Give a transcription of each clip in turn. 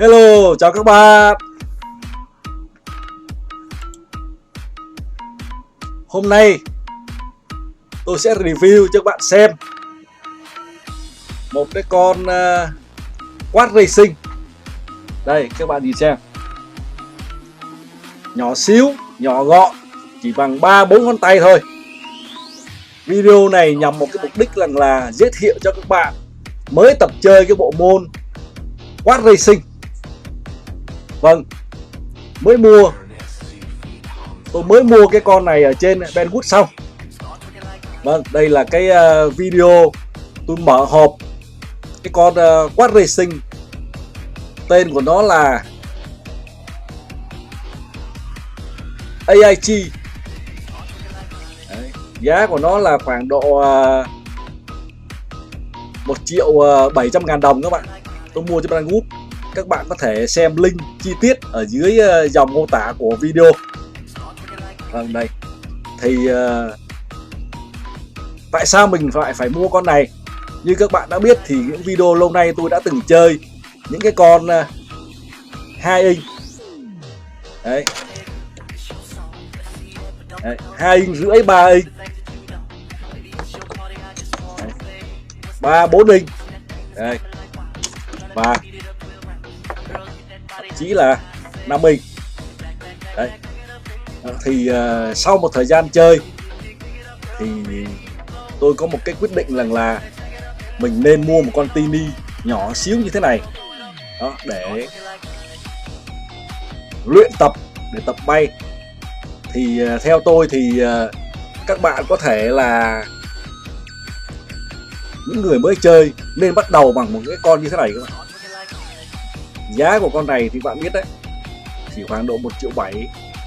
Hello, chào các bạn. Hôm nay tôi sẽ review cho các bạn xem một cái con quad racing. Đây, các bạn nhìn xem. Nhỏ xíu, nhỏ gọn, chỉ bằng 3-4 ngón tay thôi. Video này nhằm một cái mục đích là giới thiệu cho các bạn mới tập chơi cái bộ môn quad racing. Vâng, tôi mới mua cái con này ở trên Benwood xong. Vâng, đây là cái video tôi mở hộp cái con quad racing. Tên của nó là AIG. Đấy, giá của nó là khoảng độ 1.700.000 đồng các bạn. Tôi mua cho Benwood. Các bạn có thể xem link chi tiết ở dưới dòng mô tả của video. Vâng, đây thì tại sao mình phải mua con này? Như các bạn đã biết thì những video lâu nay tôi đã từng chơi những cái con 2 inch. Đấy. 2 inch rưỡi, 3 inch, 3-4 inch. Đây. Và thậm chí là 5 inch. Đấy. Thì sau một thời gian chơi thì tôi có một cái quyết định là mình nên mua một con tini nhỏ xíu như thế này đó, để luyện tập, để tập bay. Thì theo tôi thì các bạn có thể là những người mới chơi nên bắt đầu bằng một cái con như thế này các bạn. Giá của con này thì bạn biết đấy, chỉ khoảng độ 1.700.000,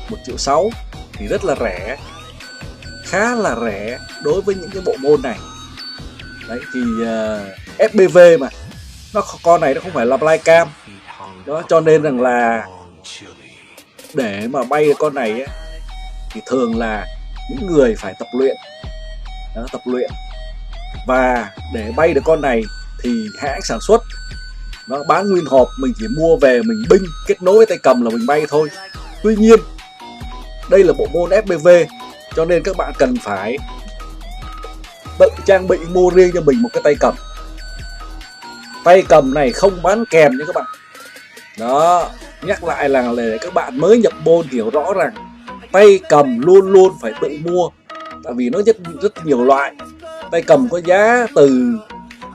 1.600.000 thì rất là rẻ, khá là rẻ đối với những cái bộ môn này. Đấy thì FPV mà con này nó không phải là flycam đó, cho nên rằng là để mà bay được con này ấy, thì thường là những người phải tập luyện đó, tập luyện. Và để bay được con này thì hãng sản xuất nó bán nguyên hộp, mình chỉ mua về mình binh kết nối với tay cầm là mình bay thôi. Tuy nhiên đây là bộ môn FPV cho nên các bạn cần phải tự trang bị, mua riêng cho mình một cái tay cầm. Tay cầm này không bán kèm nha các bạn. Đó, nhắc lại là để các bạn mới nhập môn hiểu rõ rằng tay cầm luôn luôn phải tự mua. Tại vì nó rất nhiều loại. Tay cầm có giá từ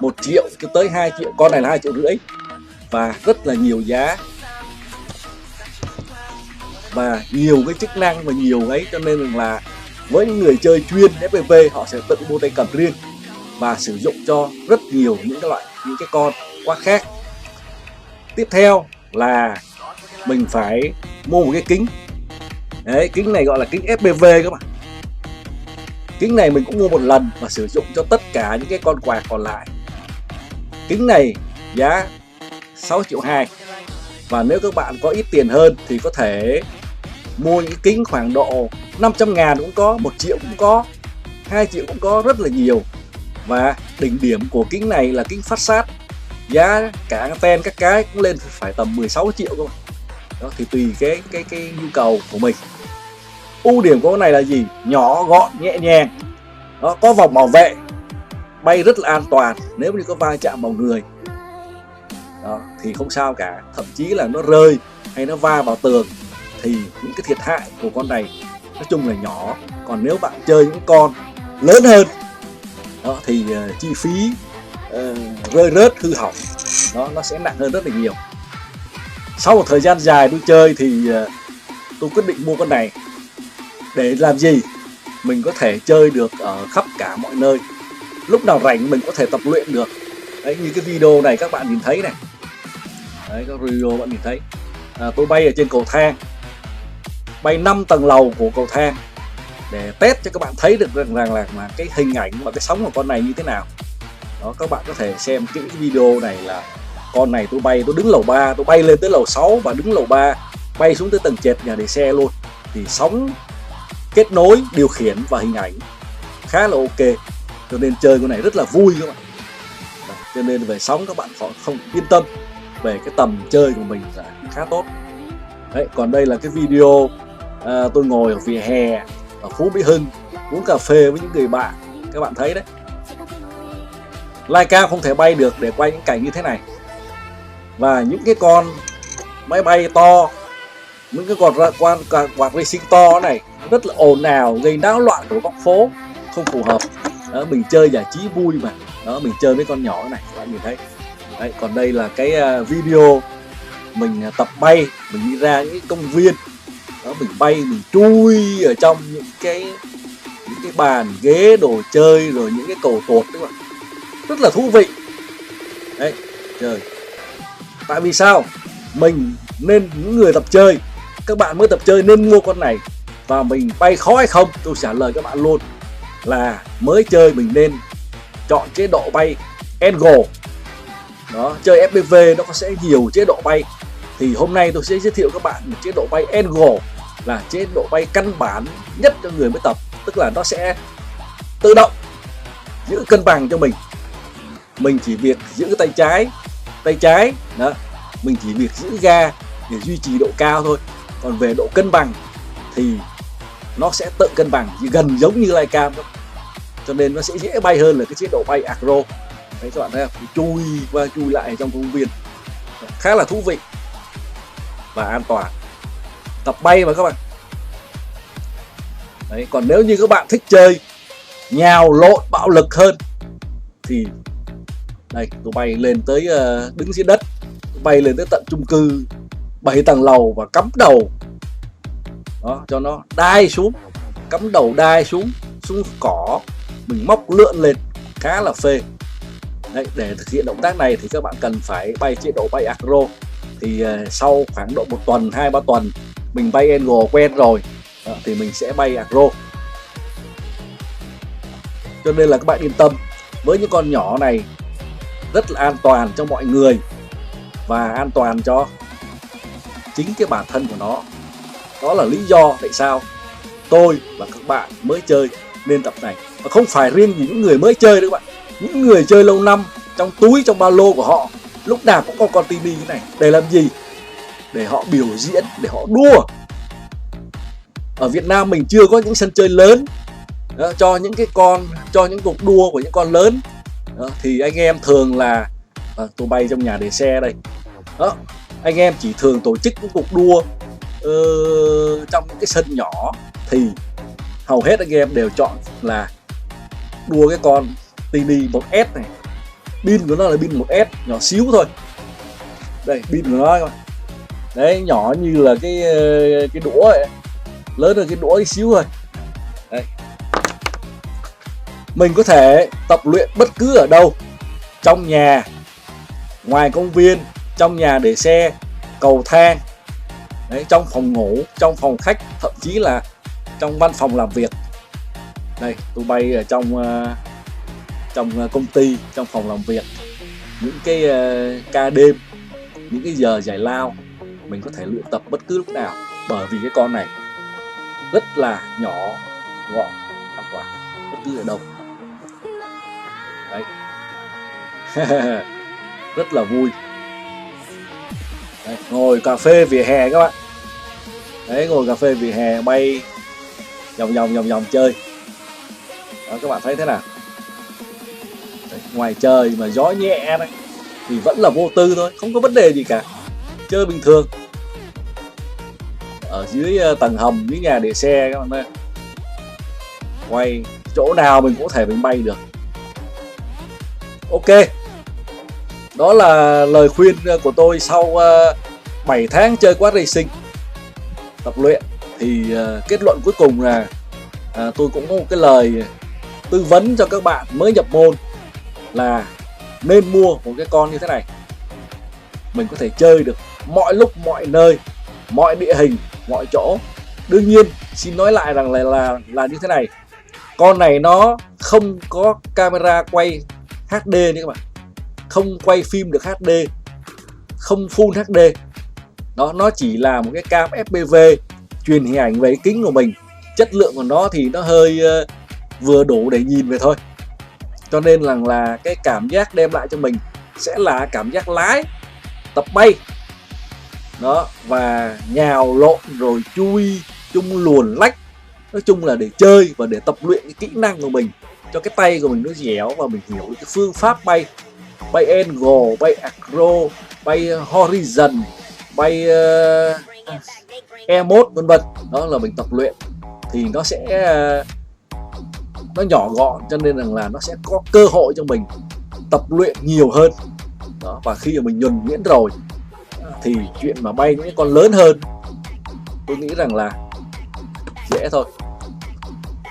1 triệu cho tới 2 triệu, con này là 2,5 triệu. Và rất là nhiều giá và nhiều cái chức năng và nhiều ấy, cho nên là với những người chơi chuyên FPV họ sẽ tự mua tay cầm riêng và sử dụng cho rất nhiều những cái con quad khác. Tiếp theo là mình phải mua một cái kính. Đấy, kính này gọi là kính FPV các bạn. Kính này mình cũng mua một lần và sử dụng cho tất cả những cái con quạt còn lại. Kính này giá 6,2 triệu. Và nếu các bạn có ít tiền hơn thì có thể mua những kính khoảng độ 500.000 cũng có, 1 triệu cũng có, 2 triệu cũng có, rất là nhiều. Và đỉnh điểm của kính này là kính phát sát, giá cả anten các cái cũng lên phải tầm 16 triệu các bạn. Đó thì tùy cái nhu cầu của mình. Ưu điểm của cái này là gì? Nhỏ gọn, nhẹ nhàng. Đó, có vòng bảo vệ, bay rất là an toàn nếu như có va chạm vào người. Đó, thì không sao cả, thậm chí là nó rơi hay nó va vào tường thì những cái thiệt hại của con này nói chung là nhỏ. Còn nếu bạn chơi những con lớn hơn đó, thì chi phí rơi rớt hư hỏng đó, nó sẽ nặng hơn rất là nhiều. Sau một thời gian dài tôi chơi thì tôi quyết định mua con này để làm gì? Mình có thể chơi được ở khắp cả mọi nơi, lúc nào rảnh mình có thể tập luyện được. Đấy, như cái video này các bạn nhìn thấy này. Đấy, cái video bạn nhìn thấy tôi bay ở trên cầu thang, bay 5 tầng lầu của cầu thang để test cho các bạn thấy được rằng là cái hình ảnh và cái sóng của con này như thế nào. Đó, các bạn có thể xem kỹ cái video này là con này tôi bay, tôi đứng lầu 3, tôi bay lên tới lầu 6 và đứng lầu 3, bay xuống tới tầng trệt nhà để xe luôn. Thì sóng kết nối, điều khiển và hình ảnh khá là ok, cho nên chơi con này rất là vui các bạn. Cho nên về sóng các bạn không yên tâm. về cái tầm chơi của mình là khá tốt. Đấy, còn đây là cái video tôi ngồi ở vỉa hè ở Phú Mỹ Hưng uống cà phê với những người bạn, các bạn thấy đấy. Leica không thể bay được để quay những cảnh như thế này, và những cái con máy bay to, những cái quạt racing to này rất là ồn ào, gây náo loạn của góc phố, không phù hợp. Đó, mình chơi giải trí vui mà. Đó, mình chơi với con nhỏ này, các bạn nhìn thấy. Đấy, còn đây là cái video mình tập bay, mình đi ra những cái công viên. Đó, mình bay, mình chui ở trong những cái bàn ghế đồ chơi, rồi những cái cầu tuột các bạn, rất là thú vị. Đấy, chơi. Tại vì sao? Mình nên, những người tập chơi, các bạn mới tập chơi nên mua con này. Và mình bay khó hay không, tôi trả lời các bạn luôn là mới chơi mình nên chọn chế độ bay Angle. Đó, chơi FPV nó sẽ nhiều chế độ bay. Thì hôm nay tôi sẽ giới thiệu các bạn một chế độ bay Angle, là chế độ bay căn bản nhất cho người mới tập. Tức là nó sẽ tự động giữ cân bằng cho mình. Mình chỉ việc giữ tay trái đó, mình chỉ việc giữ ga để duy trì độ cao thôi. Còn về độ cân bằng thì nó sẽ tự cân bằng, gần giống như Leica, cho nên nó sẽ dễ bay hơn là cái chế độ bay acro. Đấy, các bạn thấy không? Chui qua chui lại trong công viên, khá là thú vị và an toàn, tập bay mà các bạn. Đấy, còn nếu như các bạn thích chơi nhào lộn bạo lực hơn thì đây, tôi bay lên tới đứng dưới đất, bay lên tới tận chung cư 7 tầng lầu và cắm đầu đó, cho nó đai xuống, cắm đầu đai xuống cỏ, mình móc lượn lên, khá là phê. Đấy, để thực hiện động tác này thì các bạn cần phải bay chế độ bay acro. Thì sau khoảng độ 1 tuần, 2-3 tuần mình bay angle quen rồi đó, thì mình sẽ bay acro. Cho nên là các bạn yên tâm, với những con nhỏ này rất là an toàn cho mọi người và an toàn cho chính cái bản thân của nó. Đó là lý do tại sao tôi và các bạn mới chơi nên tập này. Và không phải riêng gì những người mới chơi nữa các bạn, những người chơi lâu năm, trong túi, trong ba lô của họ lúc nào cũng có con tivi như này. Để làm gì? Để họ biểu diễn, để họ đua. Ở Việt Nam mình chưa có những sân chơi lớn đó, cho những cuộc đua của những con lớn đó, thì anh em thường là tôi bay trong nhà để xe đây đó, anh em chỉ thường tổ chức những cuộc đua trong những cái sân nhỏ, thì hầu hết anh em đều chọn là đua cái con Tini 1S này. Pin của nó là pin 1S nhỏ xíu thôi. Đây, pin của nó các bạn. Đấy, nhỏ như là cái đũa ấy, lớn hơn cái đũa tí xíu thôi. Đây. Mình có thể tập luyện bất cứ ở đâu, trong nhà, ngoài công viên, trong nhà để xe, cầu thang, đấy, trong phòng ngủ, trong phòng khách, thậm chí là trong văn phòng làm việc. Đây, tôi bay ở trong công ty, trong phòng làm việc, những cái ca đêm, những cái giờ giải lao, mình có thể luyện tập bất cứ lúc nào, bởi vì cái con này rất là nhỏ, gọn, an toàn, bất cứ ở đâu. Đấy. Rất là vui. Đấy, ngồi cà phê vỉa hè các bạn. Đấy, ngồi cà phê vỉa hè bay vòng chơi. Đó, các bạn thấy thế nào? Đấy, ngoài trời mà gió nhẹ đấy thì vẫn là vô tư thôi, không có vấn đề gì cả, chơi bình thường. Ở dưới tầng hầm, dưới nhà để xe các bạn ơi, quay chỗ nào mình cũng có thể mình bay được. Ok, đó là lời khuyên của tôi sau 7 tháng chơi quad racing tập luyện. Thì kết luận cuối cùng là tôi cũng có một cái lời tư vấn cho các bạn mới nhập môn là nên mua một cái con như thế này. Mình có thể chơi được mọi lúc, mọi nơi, mọi địa hình, mọi chỗ. Đương nhiên, xin nói lại rằng là như thế này, con này nó không có camera quay HD nữa các bạn, không quay phim được HD, không full HD. Nó chỉ là một cái cam FPV truyền hình ảnh về kính của mình. Chất lượng của nó thì nó hơi vừa đủ để nhìn về thôi. Cho nên là cái cảm giác đem lại cho mình sẽ là cảm giác lái. tập bay đó, và nhào lộn rồi chui chung luồn lách, nói chung là để chơi và để tập luyện cái kỹ năng của mình, cho cái tay của mình nó dẻo và mình hiểu cái phương pháp bay, bay angle, bay acro, bay horizon, bay E1 vân vân. Đó là mình tập luyện thì nó sẽ nó nhỏ gọn, cho nên rằng là nó sẽ có cơ hội cho mình tập luyện nhiều hơn đó. Và khi mà mình nhuần nhuyễn rồi thì chuyện mà bay những cái con lớn hơn tôi nghĩ rằng là dễ thôi.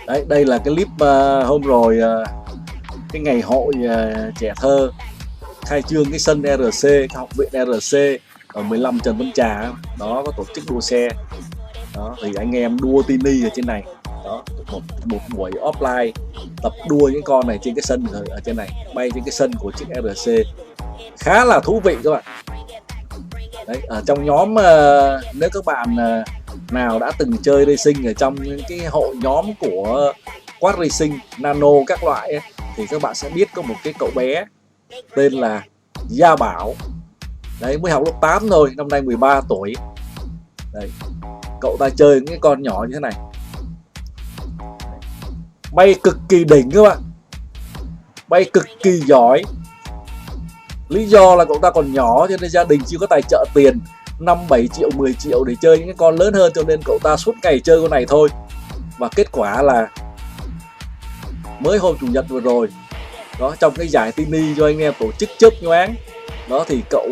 Đấy, đây là cái clip hôm rồi cái ngày hội trẻ thơ khai trương cái sân RC, cái học viện RC ở 15 Trần Văn Trà đó, có tổ chức đua xe đó, thì anh em đua tini ở trên này đó, một buổi offline tập đua những con này trên cái sân ở trên này, bay trên cái sân của chiếc RC khá là thú vị các bạn. Đấy, ở trong nhóm nếu các bạn nào đã từng chơi racing ở trong những cái hội nhóm của Quad Racing, Nano các loại ấy, thì các bạn sẽ biết có một cái cậu bé tên là Gia Bảo. Đấy, mới học lớp 8 thôi, năm nay 13 tuổi. Đấy, cậu ta chơi những cái con nhỏ như thế này, bay cực kỳ đỉnh các bạn, bay cực kỳ giỏi. Lý do là cậu ta còn nhỏ cho nên gia đình chưa có tài trợ tiền 5-7 triệu 10 triệu để chơi những cái con lớn hơn, cho nên cậu ta suốt ngày chơi con này thôi. Và kết quả là mới hôm chủ nhật vừa rồi đó, trong cái giải tini cho anh em tổ chức chớp nhoáng đó, thì cậu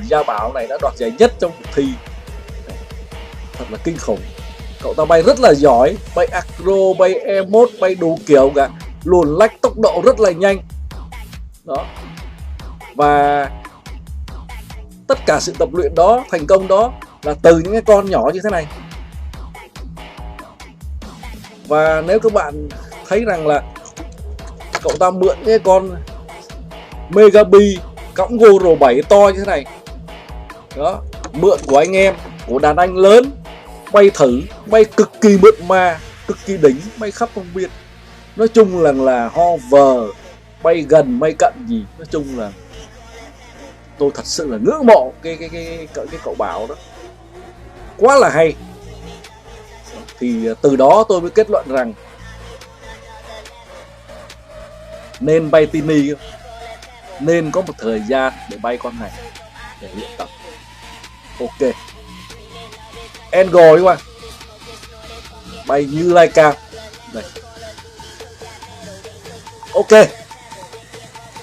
Gia Bảo này đã đoạt giải nhất trong cuộc thi. Thật là kinh khủng. Cậu ta bay rất là giỏi, bay acro, bay E1, bay đủ kiểu cả, luồn lách tốc độ rất là nhanh đó. Và tất cả sự tập luyện đó, thành công đó là từ những cái con nhỏ như thế này. Và nếu các bạn thấy rằng là cậu ta mượn cái con Megabi cõng Goro 7 to như thế này đó, mượn của anh em, của đàn anh lớn, bay thử, bay cực kỳ mượt mà, cực kỳ đỉnh, bay khắp công viên. Nói chung là hover, bay gần, bay cận gì, nói chung là tôi thật sự là ngưỡng mộ cái cậu Bảo đó, quá là hay. Thì từ đó tôi mới kết luận rằng nên bay tini, nên có một thời gian để bay con này để luyện tập. Ok, angle đúng không, bay như lai cao đây. Ok,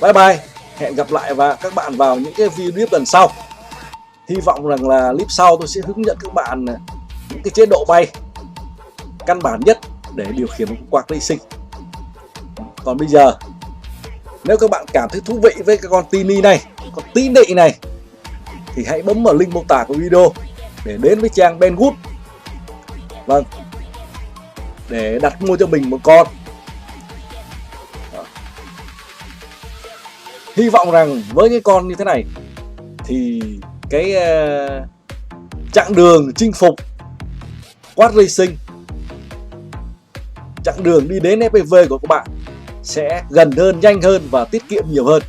bye bye, hẹn gặp lại và các bạn vào những cái video lần sau. Hy vọng rằng là clip sau tôi sẽ hướng dẫn các bạn những cái chế độ bay căn bản nhất để điều khiển một quạt racing. Còn bây giờ nếu các bạn cảm thấy thú vị với cái con tini này, con tí nị này, thì hãy bấm vào link mô tả của video để đến với trang Banggood, vâng, để đặt mua cho mình một con. Đó. Hy vọng rằng với cái con như thế này thì cái chặng đường chinh phục Quad Racing, chặng đường đi đến FPV của các bạn sẽ gần hơn, nhanh hơn và tiết kiệm nhiều hơn.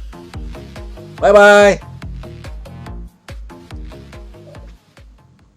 Bye bye.